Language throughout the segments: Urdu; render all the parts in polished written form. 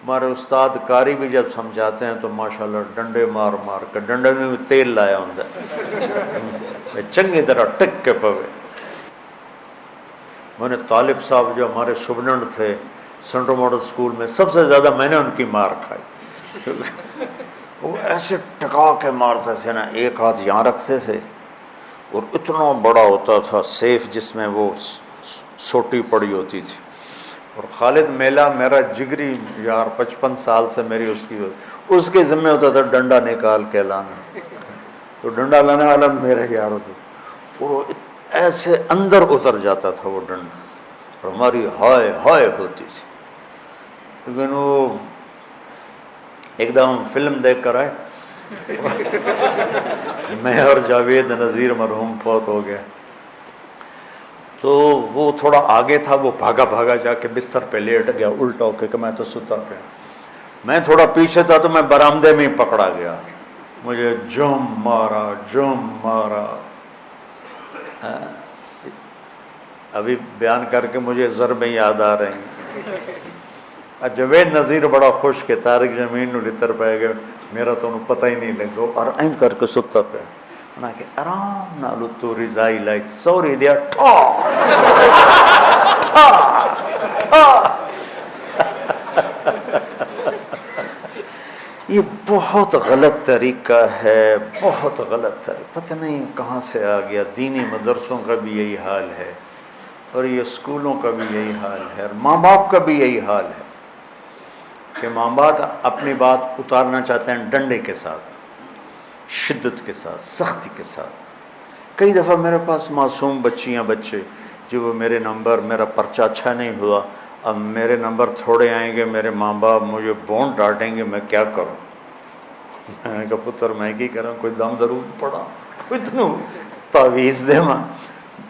ہمارے استاد قاری بھی جب سمجھاتے ہیں تو ماشاءاللہ ڈنڈے مار مار کے ڈنڈے میں بھی تیل لایا ہوں چنگی طرح ٹک کے پوے. میں نے طالب صاحب جو ہمارے سپرنٹینڈنٹ تھے سینٹرل ماڈل اسکول میں، سب سے زیادہ میں نے ان کی مار کھائی. وہ ایسے ٹکا کے مارتے تھے نا، ایک ہاتھ یہاں رکھتے تھے اور اتنا بڑا ہوتا تھا سیف جس میں وہ سوٹی پڑی ہوتی تھی. اور خالد میلہ میرا جگری یار 55 سال سے میری اس کے ذمہ ہوتا تھا ڈنڈا نکال کے لانا، تو ڈنڈا لانے والا میرا یار ہوتا تھا، اور وہ ایسے اندر اتر جاتا تھا وہ ڈنڈا، اور ہماری ہائے ہائے ہوتی تھی. لیکن وہ ایک دم ہم فلم دیکھ کر آئے میں اور جاوید نذیر مرحوم فوت ہو گیا، تو وہ تھوڑا آگے تھا، وہ بھاگا بھاگا جا کے بستر پہ لیٹ گیا الٹا ہو کے کہ میں تو ستا پہ. میں تھوڑا پیچھے تھا تو میں برآمدے میں ہی پکڑا گیا، مجھے جم مارا. ابھی بیان کر کے مجھے ضربیں یاد آ رہی ہیں. جاوید نذیر بڑا خوش کہ طارق زمین نو لتر پہ گئے، میرا تو انہوں پتہ ہی نہیں لگا، اور این کر کے ستا پہ انہاں کہ آرام نالو تو رضائی لائٹ سوری دیا ٹھا. یہ بہت غلط طریقہ ہے، بہت غلط طریقہ، پتہ نہیں کہاں سے آ گیا. دینی مدرسوں کا بھی یہی حال ہے، اور یہ اسکولوں کا بھی یہی حال ہے، اور ماں باپ کا بھی یہی حال ہے کہ ماں باپ اپنی بات اتارنا چاہتے ہیں ڈنڈے کے ساتھ، شدت کے ساتھ، سختی کے ساتھ. کئی دفعہ میرے پاس معصوم بچیاں بچے جو وہ میرے نمبر، میرا پرچہ اچھا نہیں ہوا، اب میرے نمبر تھوڑے آئیں گے، میرے ماں باپ مجھے بون ڈانٹیں گے، میں کیا کروں؟ میں نے کہا پتر میں کی کروں، کوئی دم درود پڑا، کوئی تو تعویذ دے ماں.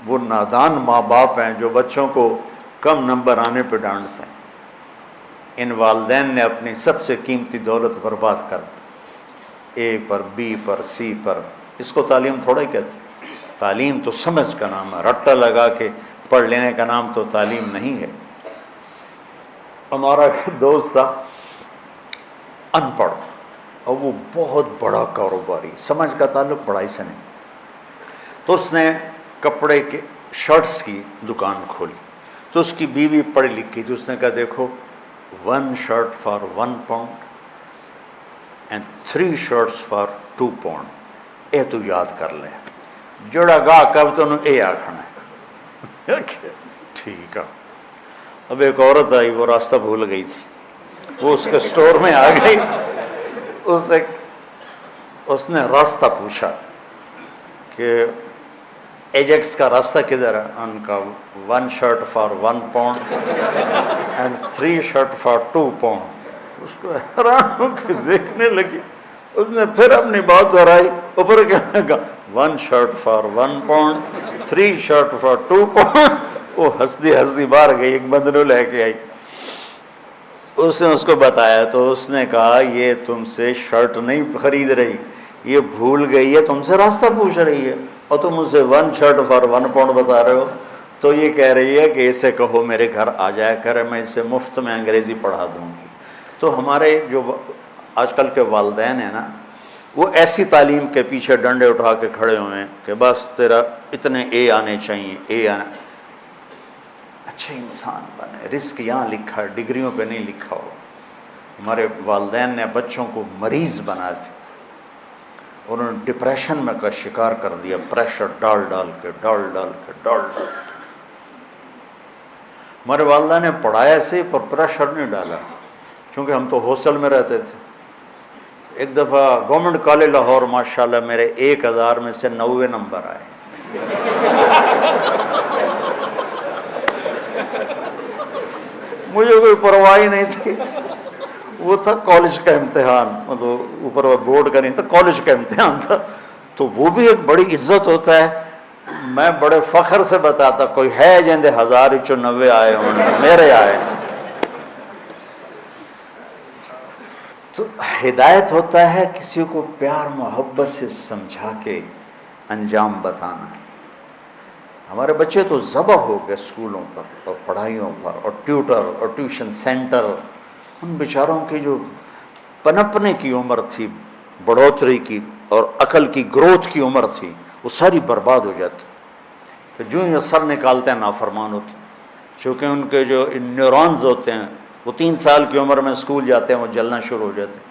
وہ نادان ماں باپ ہیں جو بچوں کو کم نمبر آنے پہ ڈانٹتے ہیں. ان والدین نے اپنی سب سے قیمتی دولت برباد کر دی، اے پر، بی پر، سی پر. اس کو تعلیم تھوڑا ہی کہتے ہیں. تعلیم تو سمجھ کا نام ہے، رٹا لگا کے پڑھ لینے کا نام تو تعلیم نہیں ہے. ہمارا دوست تھا ان پڑھ، اور وہ بہت بڑا کاروباری، سمجھ کا تعلق پڑھائی سے نہیں. تو اس نے کپڑے کے شرٹس کی دکان کھولی، تو اس کی بیوی پڑھی لکھی تھی. اس نے کہا دیکھو 1 shirt for 1 pound and 3 shirts for 2 pound. اے تو یاد کر لے، جڑا گاہ کب تو انہوں اے آکھنا ہے. ٹھیک ہے. اب ایک عورت آئی، وہ راستہ بھول گئی تھی، وہ اس کے سٹور میں آ گئی، اس نے راستہ پوچھا کہ ایجیکس کا راستہ کدھر ہے؟ ان کا 1 shirt for 1 pound and 3 shirt for 2 pound. اس کو حیران ہو کے دیکھنے لگی. اس نے پھر اپنی بات دہرائی، اوپر کہنے لگا 1 shirt for 1 pound 3 shirt for 2 pound. وہ ہنستی باہر گئی، ایک بندرو لے کے آئی. اس نے اس کو بتایا تو اس نے کہا یہ تم سے شرٹ نہیں خرید رہی، یہ بھول گئی ہے، تم سے راستہ پوچھ رہی ہے، اور تم اسے 1 shirt for 1 pound بتا رہے ہو. تو یہ کہہ رہی ہے کہ اسے کہو میرے گھر آ جایا کرے، میں اسے مفت میں انگریزی پڑھا دوں گی. تو ہمارے جو آج کل کے والدین ہیں نا، وہ ایسی تعلیم کے پیچھے ڈنڈے اٹھا کے کھڑے ہوئے ہیں کہ بس تیرا اتنے اے آنے چاہیے، اے آنا. اچھے انسان بنے، رزق یہاں لکھا ہے، ڈگریوں پہ نہیں لکھا ہو. ہمارے والدین نے بچوں کو مریض بنا دیا، انہوں نے ڈپریشن میں کا شکار کر دیا، پریشر ڈال کے. ہمارے والدہ نے پڑھایا سے پر پریشر نہیں ڈالا، چونکہ ہم تو ہاسٹل میں رہتے تھے. ایک دفعہ گورنمنٹ کالج لاہور ماشاءاللہ میرے 1000 میں سے 90 نمبر آئے. مجھے کوئی پرواہ ہی نہیں تھی. وہ تھا کالج کا امتحان، مطلب اوپر بورڈ کا نہیں تھا، کالج کا امتحان تھا. تو وہ بھی ایک بڑی عزت ہوتا ہے. میں بڑے فخر سے بتاتا کوئی ہے جندے 1090 آئے ہوں، میرے آئے. تو ہدایت ہوتا ہے کسی کو پیار محبت سے سمجھا کے انجام بتانا. ہمارے بچے تو ذبح ہو گئے اسکولوں پر اور پڑھائیوں پر اور ٹیوٹر اور ٹیوشن سینٹر. ان بیچاروں کی جو پنپنے کی عمر تھی، بڑھوتری کی اور عقل کی گروتھ کی عمر تھی، وہ ساری برباد ہو جاتی. پھر جو ہی سر نکالتے ہیں نافرمان ہوتے ہیں، چونکہ ان کے جو نیورونز ہوتے ہیں وہ 3 سال کی عمر میں اسکول جاتے ہیں، وہ جلنا شروع ہو جاتے ہیں.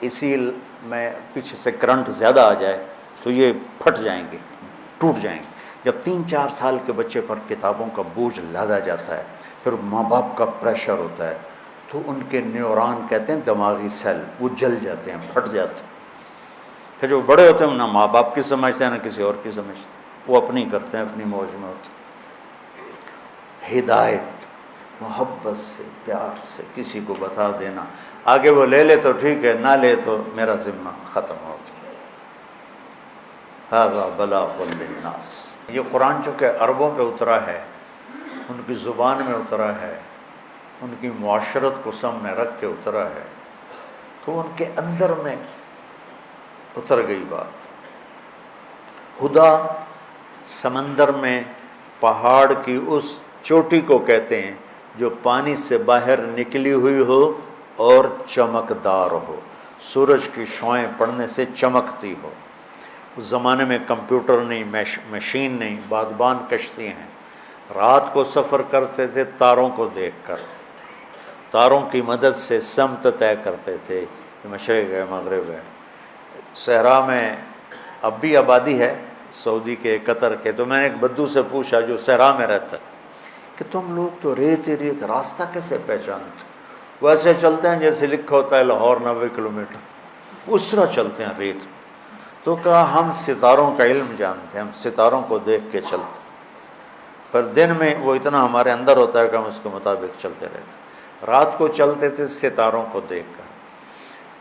اسی میں پیچھے سے کرنٹ زیادہ آ جائے تو یہ پھٹ جائیں گے، ٹوٹ جائیں گے. جب 3-4 سال کے بچے پر کتابوں کا بوجھ لادا جاتا ہے، پھر ماں باپ کا پریشر ہوتا ہے، تو ان کے نیورون کہتے ہیں دماغی سیل، وہ جل جاتے ہیں، پھٹ جاتے ہیں. پھر جو بڑے ہوتے ہیں نہ ماں باپ کی سمجھتے ہیں نہ کسی اور کی سمجھتے ہیں، وہ اپنی کرتے ہیں، اپنی موج میں ہوتے ہیں. ہدایت محبت سے، پیار سے کسی کو بتا دینا، آگے وہ لے لے تو ٹھیک ہے، نہ لے تو میرا ذمہ ختم ہو گیا. ھذا بلاغ للناس. یہ قرآن چونکہ عربوں پہ اترا ہے، ان کی زبان میں اترا ہے، ان کی معاشرت کو سامنے رکھ کے اترا ہے، تو ان کے اندر میں اتر گئی بات. ہدا سمندر میں پہاڑ کی اس چوٹی کو کہتے ہیں جو پانی سے باہر نکلی ہوئی ہو اور چمکدار ہو، سورج کی شعاعیں پڑنے سے چمکتی ہو. اس زمانے میں کمپیوٹر نہیں، مشین نہیں، بادبان کشتی ہیں. رات کو سفر کرتے تھے تاروں کو دیکھ کر، تاروں کی مدد سے سمت طے کرتے تھے، یہ مشرق ہے مغرب ہے. صحرا میں اب بھی آبادی ہے، سعودی کے، قطر کے. تو میں نے ایک بدو سے پوچھا جو صحرا میں رہتا ہے کہ تم لوگ تو ریت ہی ریت، راستہ کیسے پہچانتے؟ ویسے چلتے ہیں جیسے لکھا ہوتا ہے لاہور 90 کلومیٹر، اس طرح چلتے ہیں ریت. تو کہا ہم ستاروں کا علم جانتے ہیں، ہم ستاروں کو دیکھ کے چلتے ہیں. پر دن میں وہ اتنا ہمارے اندر ہوتا ہے کہ ہم اس کے مطابق چلتے رہتے ہیں. رات کو چلتے تھے ستاروں کو دیکھ کر،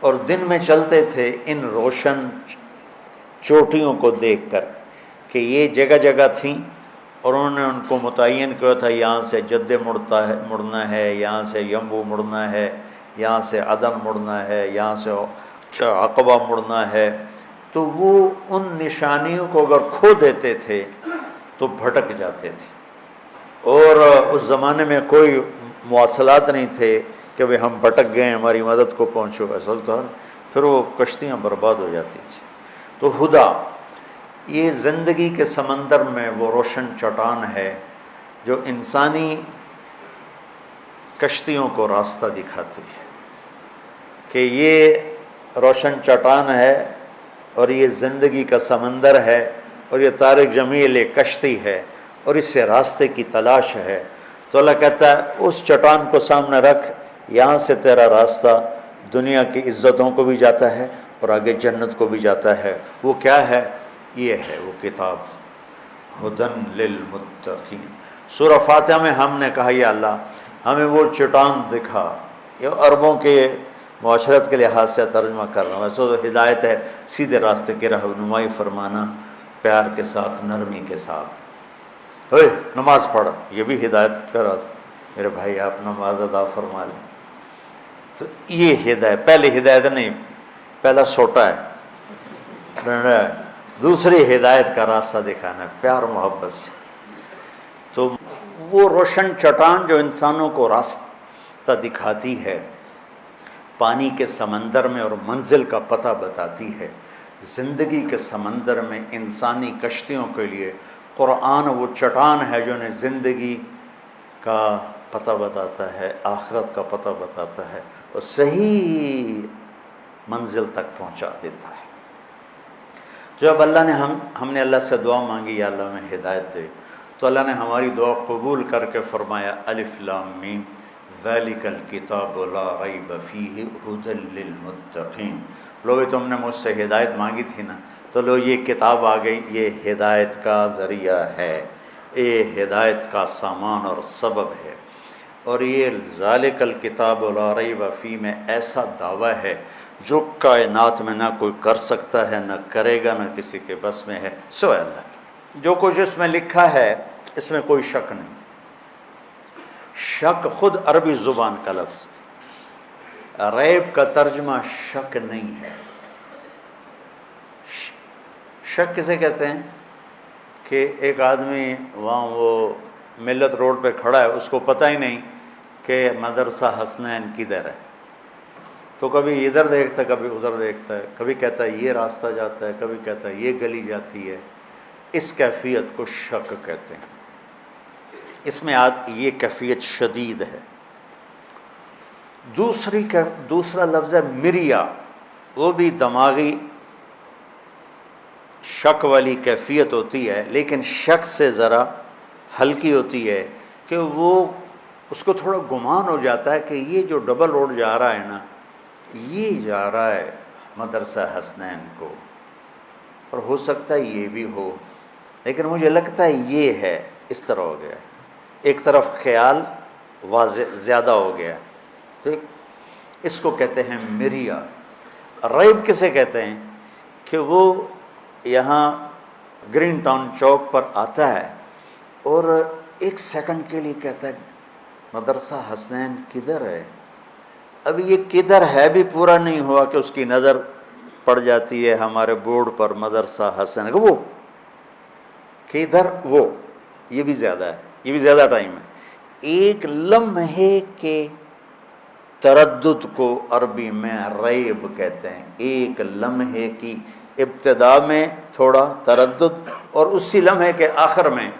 اور دن میں چلتے تھے ان روشن چوٹیوں کو دیکھ کر کہ یہ جگہ جگہ تھیں، اور انہوں نے ان کو متعین کیا تھا یہاں سے جدے مڑنا ہے، یہاں سے یمبو مڑنا ہے، یہاں سے عدن مڑنا ہے، یہاں سے عقبہ مڑنا ہے. تو وہ ان نشانیوں کو اگر کھو دیتے تھے تو بھٹک جاتے تھے. اور اس زمانے میں کوئی مواصلات نہیں تھے کہ بھئی ہم بھٹک گئے ہماری مدد کو پہنچو، ایسا تو پھر وہ کشتیاں برباد ہو جاتی تھیں. تو ہدا یہ زندگی کے سمندر میں وہ روشن چٹان ہے جو انسانی کشتیوں کو راستہ دکھاتی ہے کہ یہ روشن چٹان ہے اور یہ زندگی کا سمندر ہے، اور یہ طارق جمیل ایک کشتی ہے اور اس سے راستے کی تلاش ہے. تو اللہ کہتا ہے اس چٹان کو سامنے رکھ، یہاں سے تیرا راستہ دنیا کی عزتوں کو بھی جاتا ہے اور آگے جنت کو بھی جاتا ہے. وہ کیا ہے؟ یہ ہے وہ کتاب، ہدن للمتقین. سورہ فاتحہ میں ہم نے کہا یا اللہ ہمیں وہ چٹان دکھا. یہ عربوں کے معاشرت کے لحاظ سے ترجمہ کر رہا ہوں، ویسے تو ہدایت ہے سیدھے راستے کی رہنمائی فرمانا، پیار کے ساتھ، نرمی کے ساتھ. اوے نماز پڑھ، یہ بھی ہدایت کا راستہ. میرے بھائی آپ نماز ادا فرما لیں. تو یہ ہدایت، پہلی ہدایت نہیں، پہلا سوٹا ہے، دوسری ہدایت کا راستہ دکھانا ہے پیار محبت سے. تو وہ روشن چٹان جو انسانوں کو راستہ دکھاتی ہے، پانی کے سمندر میں اور منزل کا پتہ بتاتی ہے، زندگی کے سمندر میں انسانی کشتیوں کے لیے قرآن وہ چٹان ہے جو انہیں زندگی کا پتہ بتاتا ہے، آخرت کا پتہ بتاتا ہے اور صحیح منزل تک پہنچا دیتا ہے. جب اللہ نے ہم نے اللہ سے دعا مانگی یا اللہ میں ہدایت دے، تو اللہ نے ہماری دعا قبول کر کے فرمایا الف لام میم ذالک الکتاب لا ریب فیہ ھدی للمتقین. لوگ تم نے مجھ سے ہدایت مانگی تھی نا، تو لو یہ کتاب آ گئی، یہ ہدایت کا ذریعہ ہے، یہ ہدایت کا سامان اور سبب ہے. اور یہ ذالک الکتاب لا ریب فیہ میں ایسا دعویٰ ہے جو کائنات میں نہ کوئی کر سکتا ہے، نہ کرے گا، نہ کسی کے بس میں ہے سوائے اللہ کے. جو کچھ اس میں لکھا ہے اس میں کوئی شک نہیں. شک خود عربی زبان کا لفظ، ریب کا ترجمہ شک نہیں ہے. شک کسے کہتے ہیں کہ ایک آدمی وہاں وہ ملت روڈ پہ کھڑا ہے، اس کو پتہ ہی نہیں کہ مدرسہ حسنین کدھر ہے. تو کبھی ادھر دیکھتا ہے کبھی ادھر دیکھتا ہے، کبھی کہتا ہے یہ راستہ جاتا ہے، کبھی کہتا ہے یہ گلی جاتی ہے. اس کیفیت کو شک کہتے ہیں. اس میں یہ کیفیت شدید ہے. دوسرا لفظ ہے مریا، وہ بھی دماغی شک والی کیفیت ہوتی ہے، لیکن شک سے ذرا ہلکی ہوتی ہے کہ وہ اس کو تھوڑا گمان ہو جاتا ہے کہ یہ جو ڈبل روڈ جا رہا ہے نا، یہ جا رہا ہے مدرسہ حسنین کو، اور ہو سکتا ہے یہ بھی ہو، لیکن مجھے لگتا ہے یہ ہے. اس طرح ہو گیا، ایک طرف خیال واضح زیادہ ہو گیا. ٹھیک، اس کو کہتے ہیں مریا. ریب کسے کہتے ہیں کہ وہ یہاں گرین ٹاؤن چوک پر آتا ہے اور ایک سیکنڈ کے لیے کہتا ہے مدرسہ حسنین کدھر ہے. اب یہ کدھر ہے بھی پورا نہیں ہوا کہ اس کی نظر پڑ جاتی ہے ہمارے بورڈ پر مدرسہ حسنین، وہ کدھر، وہ یہ بھی زیادہ ہے، یہ بھی زیادہ ٹائم ہے. ایک لمحے کے تردد کو عربی میں ریب کہتے ہیں. ایک لمحے کی ابتدا میں تھوڑا تردد اور اسی لمحے کے آخر میں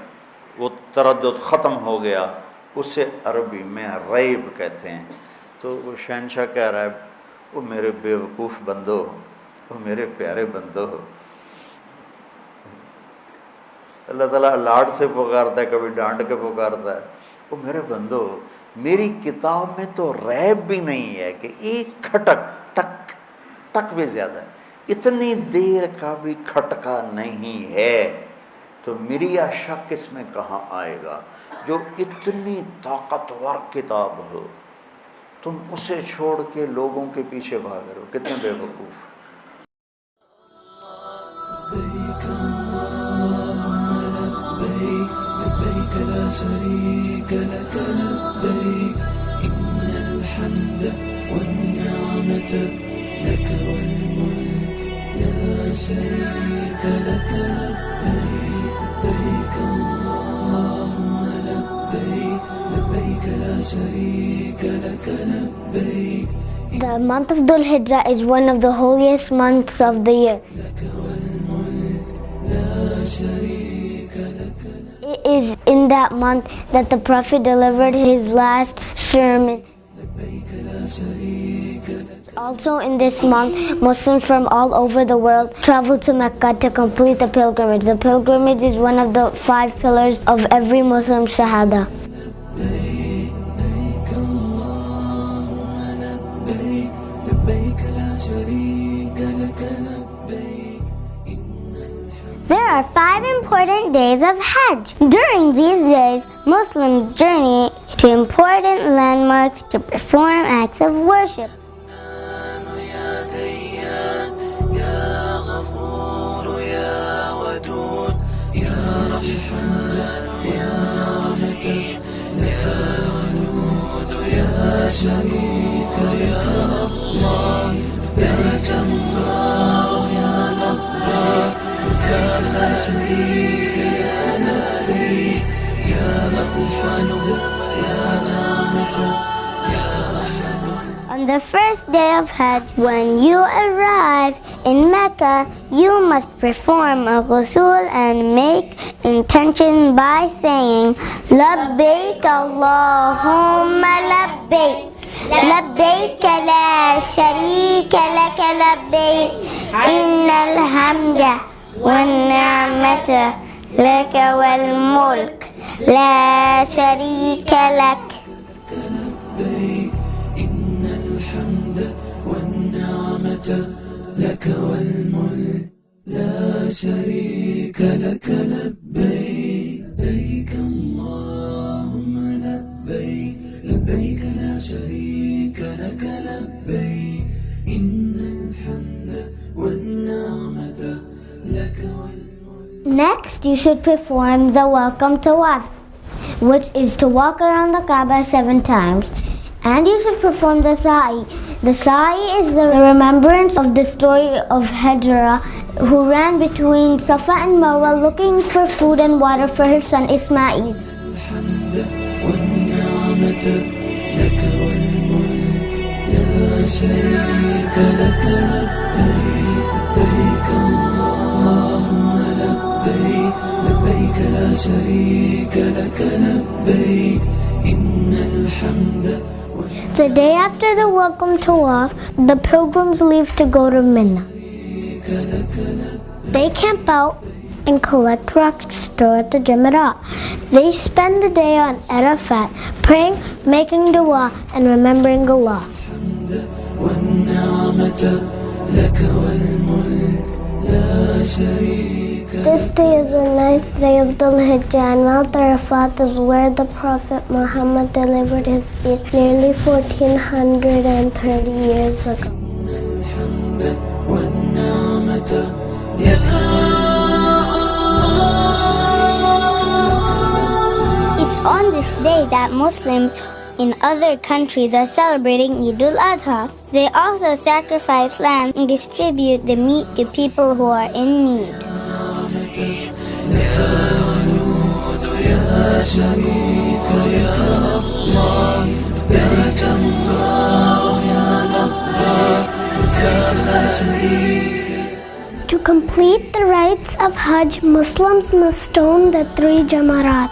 وہ تردد ختم ہو گیا، اسے عربی میں ریب کہتے ہیں. تو وہ شہنشاہ کہہ رہا ہے وہ میرے بیوقوف بندو، وہ میرے پیارے بندو. اللہ تعالیٰ لاڈ سے پکارتا ہے، کبھی ڈانٹ کے پکارتا ہے. وہ میرے بندو، میری کتاب میں تو ریب بھی نہیں ہے کہ ایک کھٹک ٹک ٹک بھی زیادہ ہے، اتنی دیر کا بھی کھٹکا نہیں ہے. تو مریا شک اس میں کہاں آئے گا؟ جو اتنی طاقتور کتاب ہو، تم اسے چھوڑ کے لوگوں کے پیچھے بھاگ رہے ہو، کتنے بے وقوف. لبيك لا شريك لك لبيك إن الحمد والنعمة لك والملك لا شريك لك لبيك لبيك اللهم لبيك لبيك لا شريك لك لبيك. The month of Dhul Hijjah is one of the holiest months of the year. لك والملك لا شريك لك. It is in that month that the Prophet delivered his last sermon. Also in this month, Muslims from all over the world travel to Mecca to complete the pilgrimage. The pilgrimage is one of the 5 pillars of every Muslim shahada. There are 5 important days of Hajj. During these days, Muslims journey to important landmarks to perform acts of worship. On the first day of Hajj, when you arrive in Mecca, you must perform a ghusl and make intention by saying, Labbaik Allahumma labbaik. لبيك لا شريك لك لبيك إن الحمد والنعمة لك والملك لا شريك لك. لبيك إن الحمد والنعمة لك والملك لا شريك لك لبيك لبيك اللهم لبيك لبيك لا شريك لك لبيك إن الحمد والنعمة لك والملك. Next, you should perform the welcome tawaf, which is to walk around the Kaaba 7 times. And you should perform the sa'i. The sa'i is the remembrance of the story of Hajra, who ran between Safa and Marwa looking for food and water for her son Ismail. الحمد والنعمة لك والملك لا شريك لك لبيك لبيك اللهم لبيك لبيك لا شريك لك لبيك إن الحمد The day after the welcome tawaf, the pilgrims leave to go to Mina. They camp out and collect rocks to store at the Jamarat. They spend the day on Arafat, praying, making dua, and remembering Allah. والنعمة لك والملك لا شريك This day is the 9th day of the Hijjah, and Mount Arafat is where the Prophet Muhammad delivered his speech nearly 1430 years ago. الحمد والنعمة لك It's on this day that Muslims in other countries are celebrating Eid al-Adha. They also sacrifice lamb and distribute the meat to people who are in need. To complete the rites of Hajj, Muslims must stone the 3 Jamarat.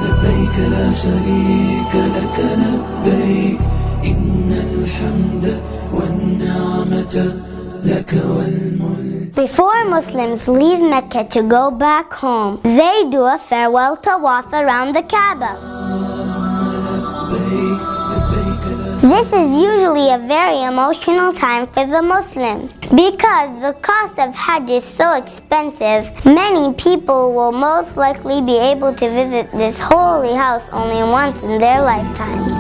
لبيك لا شريك لك لبيك إن الحمد والنعمة لك والملك. Before Muslims leave Mecca to go back home, they do a farewell tawaf around the Kaaba. This is usually a very emotional time for the Muslims. Because the cost of Hajj is so expensive, many people will most likely be able to visit this holy house only once in their lifetimes.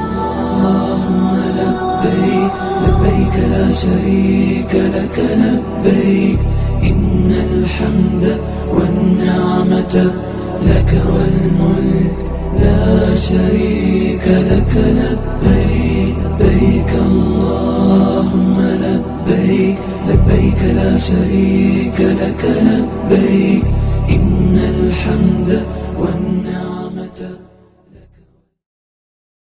لبيك لا شريك لك لبيك إن الحمد والنعمة لك والملك لا شريك لك لبيك لبيك اللهم لبيك لبيك لا شريك لك لبيك إن الحمد والنعمة